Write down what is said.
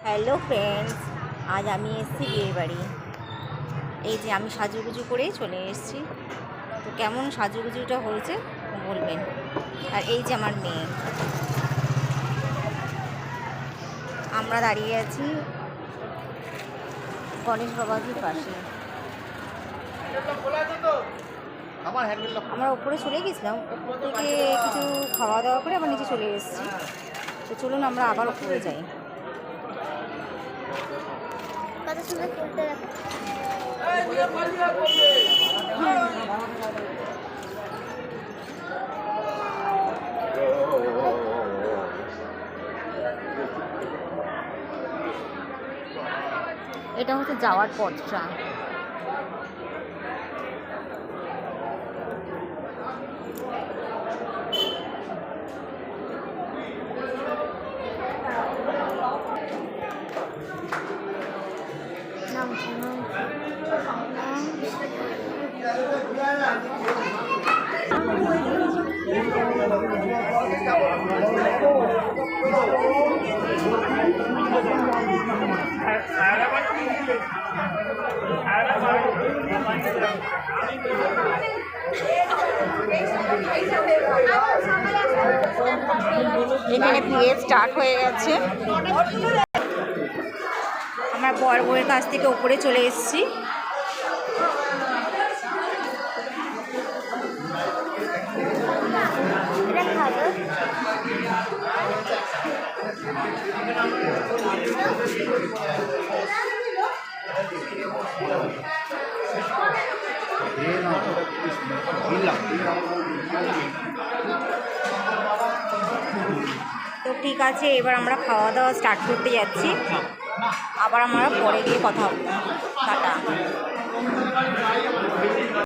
Hello friends, আজ আমি এসেছি বিয়ে বাড়ি। এই যে আমি সাজুগুজু করেই চলে এসেছি। তো কেমন সাজুগুজুটা হয়েছে বলবেন। আর এই যে আমার মেয়ে, আমরা দাঁড়িয়ে আছি গণেশ বাবাজির পাশে। আমরা উপরে চলে গেছিলাম, উপর থেকে কিছু খাওয়া দাওয়া করে আবার নিচে চলে এসেছি। তো চলুন আমরা আবার উপরে যাই। কত সুন্দর ফুলটা এটা হচ্ছে যাওয়ার পথটা। এখানে বিয়ে স্টার্ট হয়ে গেছে। আমরা বর বউয়ের কাছ থেকে উপরে চলে এসেছি। তো ঠিক আছে, এবার আমরা খাওয়া দাওয়া স্টার্ট করতে যাচ্ছি। আবার আমরা পরে গিয়ে কথা বলবো। টাটা।